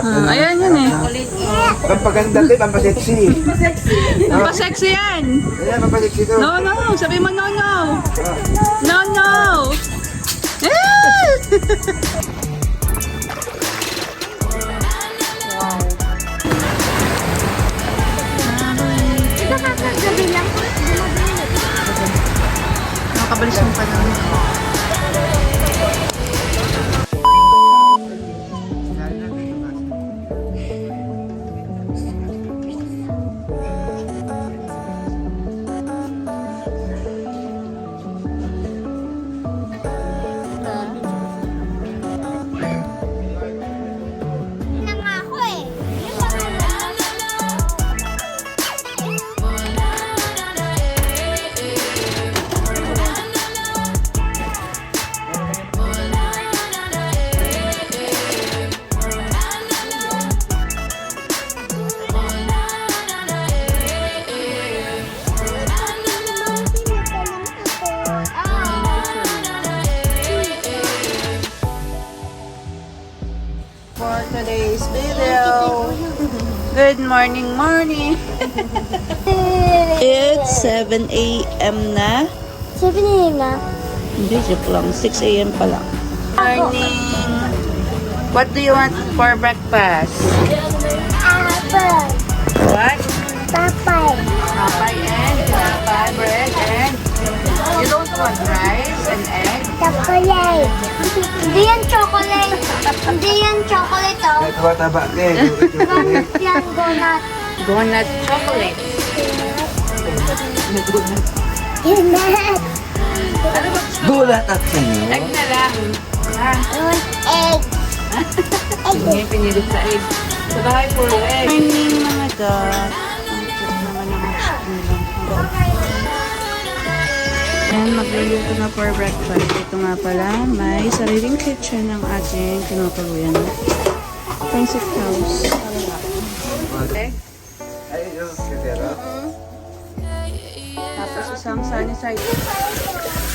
Ayan yun eh. Pampaganda to, pampasexy. Pampasexy yan. Ayan, pampasexy to. No, no. Sabi mo no, no. No, no. Ah! Gabi lang po. Nakakabalis yung panahon. Na nga ako eh. For today's video. Good morning, morning. It's 7 a.m. na. Sabi nila, Hindi, joke lang. 6 a.m. pa lang. Morning. What do you want for breakfast? apple, What? papay, Papay and tinapay, bread and you don't want rice and egg? chocolate. Hindi yan chocolate. Hindi yan chocolate oh. Ito ba taba? Donut yan, donut. Donut chocolate. Donut. Gulat at sa'yo. Egg na lang. Ha? I want egg. Hindi pinilit sa egg. Sa bahay puro egg. Morning mga dog. Ang cute naman ng Ayan, magluluto na for breakfast. Ito nga pala, may sariling kitchen ang ating tinutuluyan. Pancit house. Okay. Ay, yung kitero. Tapos isang sunny side.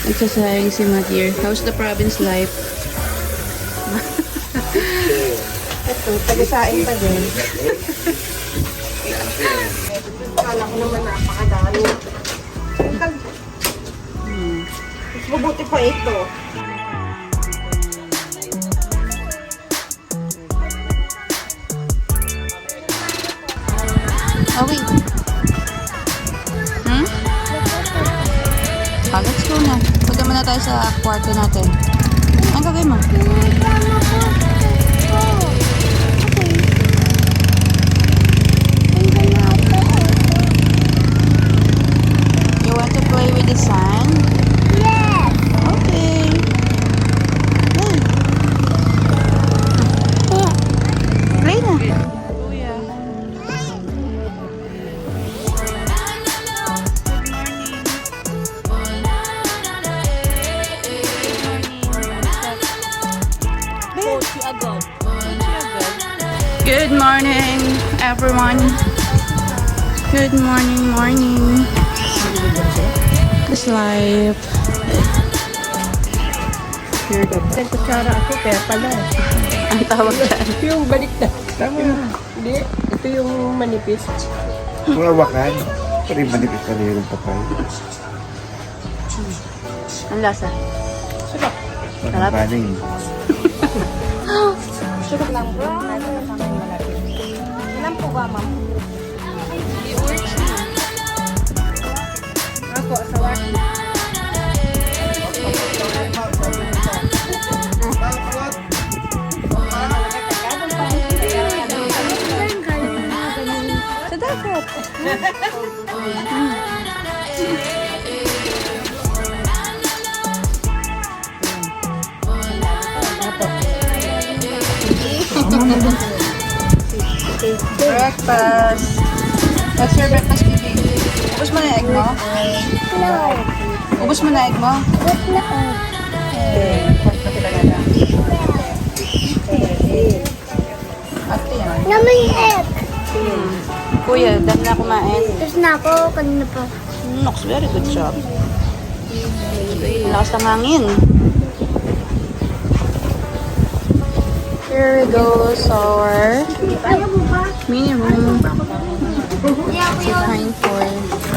Nagsasayang si Madir. How's the province life? Ito, tagisain pa din. Kala ko naman napakadami. Mas mabuti pa ito. Oh, wait. Hmm? Let's go na. Punta muna tayo sa kwarto natin. Ang gagawin mo? You want to play with the sun? Yes. Okay. Play na. Kuya. Good morning, everyone. Good morning, morning. This life. Here ka. Isang kutsara ako, kaya pala. Ang tawag dyan. Ito yung baliktad. Tama. Hindi. Ito yung manipis. Mga wakan. Pero yung manipis pa rin yung papay. Ang lasa. Sarap. Parang baling. Sarap lang bro. Ilan po ba, ma'am? Ako, sa waki. Sa dagat. Breakfast. What's your breakfast, baby? Ubus mo na yung egg mo? No. Ubus mo na egg mo? What na oh? Pati talaga. Ate yan. Naman egg. Kuya, dami na kumain. Tapos na ako, kanina pa. Nox, very good job. Lakas ng hangin. Here we go. So our Ayaw mo ba? mini room. Hindi ako yun. Fine for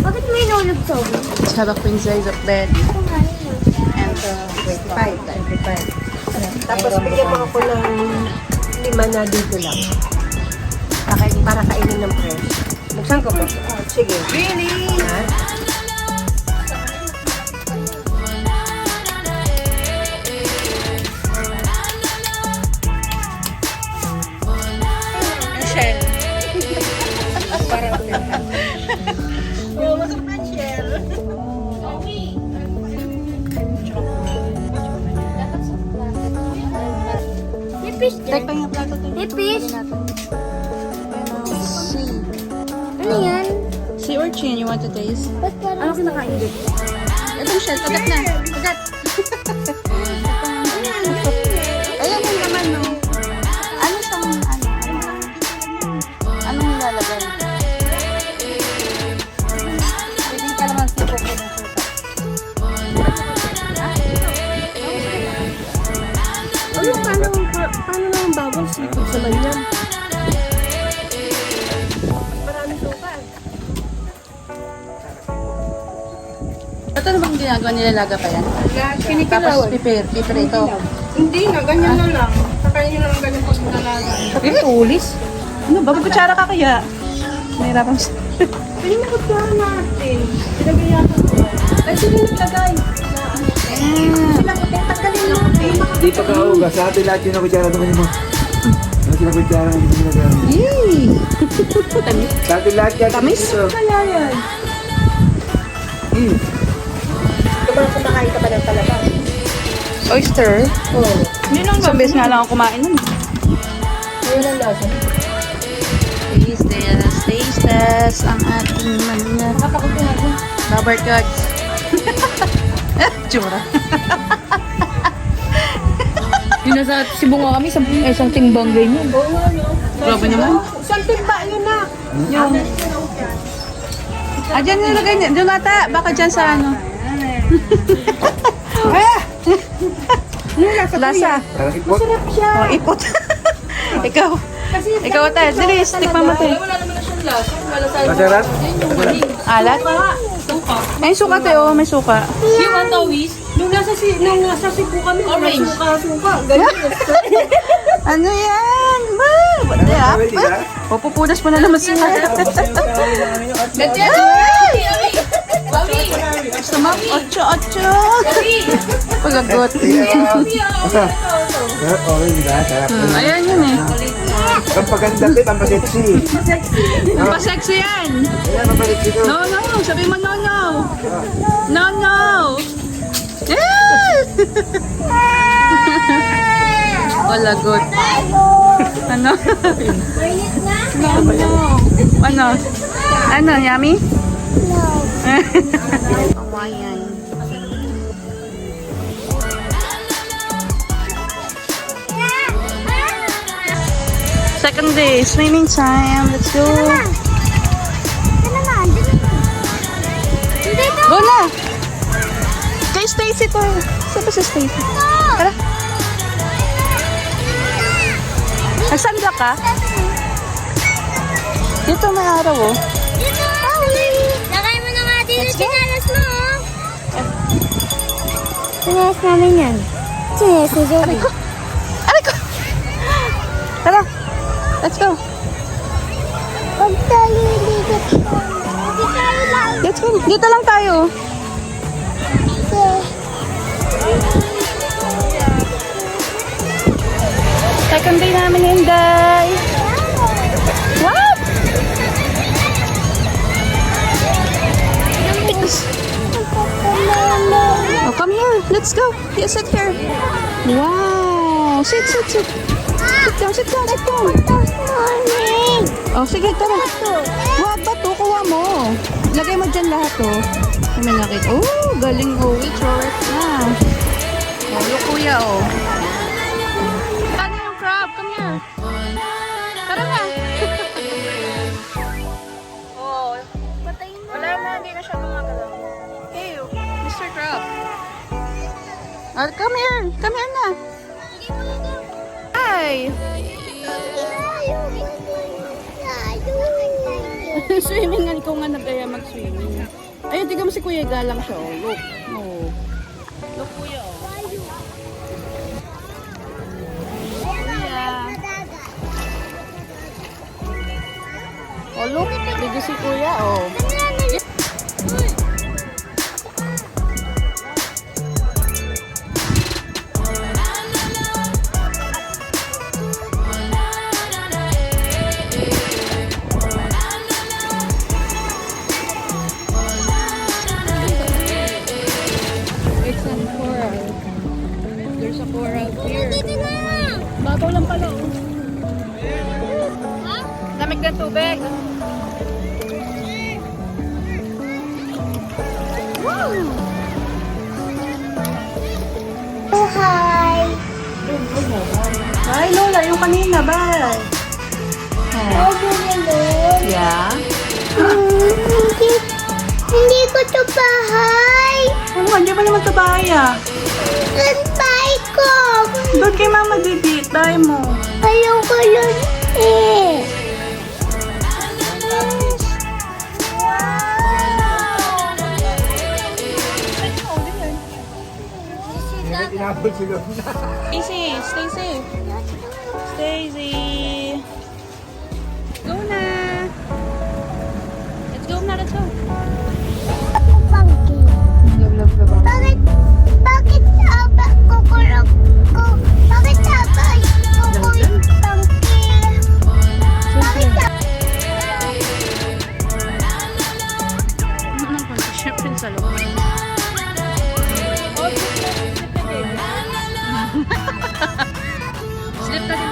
Bakit may nulog sa ulo? let's have a queen size of bed. And 25. Tapos bigyan mo ako ng 5 na dito lang. Para kainin ng fresh. Buksan ko po. Sige. Really? Ha? Michelle. May fish dyan. Take pa yung plato to. May fish. Sea. Ano yan? Sea urchin, you want to taste? Ba't parang kinakain dito? Ito Michelle, kagat na. Kagat. Ayan yung naman, no? Ano siyang, anong nilalagay? Pwedeng ka naman tipo ko ng suka. Paano naman bagong seafood sa manyan? Maraming suka. Ito na bang ginagawa nilalaga pa yan? Tapos Kinikilawan. piperito. Hindi na, ganyan na lang. Kakainin na lang ganyan pag nalaga. Tulis? Ano ba? May kutsara ka kaya? Nahirapan siya. Pwede mo kutsara natin. Ilagay yata ko. Ay, sino naglagay? Sila ko, tanggalin lang. Dito ka uga. Sa atin lahat yun ang kutsara naman mo. Ano sila kutsara ang hindi nagagamit? Yay! Tamis. Sa atin lahat yan. Tamis? Dito. Kaya yan. Hmm. Kumakain ka pa ng talaga. Oyster? Oo. Hindi nang isang beses nga lang ako kumain nun. Ayun ang lasa. Taste test ang ating manya. Nakatakot ko natin. Rubber cuts. Tsura. Yung nasa Cebu nga kami, isang timbang ganyan. Oo nga, no? Grabe naman. Isang timba yun na. Yung... Ah, dyan nilagay niya. Doon ata. Baka dyan sa ano. Lasa. Parang ipot. Oh, ipot. Ikaw. Ikaw ate. Dilis. Tikman mo tayo. Wala naman na siyang lasa. Wala sa Masarap? Alat? May suka tayo. May suka. Yung antawis, nung nasa Cebu kami, orange. Suka. Ganyan. Ano yan? Ma! Ba't na Pwede ba? Pupupunas mo na naman siya. Gusto mo? 8-8. Pagagot. Asa? Sarap, orange ba? Sarap. Ayan yun eh. Ang paganda din, ang pasexy. Pasexy yan. Ayan, ang pasexy to. No, no. Sabi mo no, no. No, no. Yeah! Wala good. Ano? Mainit na? No, no. Ano? Ano, yummy? No. Hawaiian. Second day, swimming time. Let's go. Ito naman. Dito. Go na! Kay Stacy to. Saan ba si Stacy? Tara. Nagsanda ka? Dito may araw oh. Dito. Lagay mo na nga dito. Sinalas mo. Sinalas namin yan. Sinalas mo Joey. Aray ko! Tara. Let's go. Huwag tayo dito. Hindi tayo lang. Let's go. Dito lang tayo. Second day namin, Inday. What? Oh, come here. Let's go. Yeah, sit here. Wow. Sit, sit, sit. Sit down, sit down, sit down. Oh, sige, tara. Wag, bato, kuha mo. Lagay mo dyan lahat, oh. May nakita. Oh, galing, oh. It's work na. Oh, yung kuya, oh. Ano yung crab? Come here. Tara na. Oh, patayin na. Wala na, hindi na siya gumagalaw. Hey, Mr. Crab. Oh, come here. Come here na. Hi. Swimming nga, ikaw nga nag-aya mag-swimming. Ayun, tignan mo si Kuya, galang siya. Oh. Look. Oh. Look, Kuya. Oh. Oh, look. Dito si Kuya. Oh. It's a coral. There's a coral here. Babaw lang pala, oh. Lamig ng tubig. Oh, hi! Ay, Lola, yung kanina ba? Oh, hello. Yeah? Hindi ko to bahay. Oo, hindi pa naman sa bahay ah. Ang bahay ko. Doon kay Mama Didi, tayo mo. Ayaw ko yun eh. Kaya tinapon sila. Easy, stay safe. Stacy. Go na. Let's go na, let's go. Monkey. Bakit aba kukulog ko? Bakit aba kukulog monkey? Bakit aba? Anong condition sa loob? Slip na din.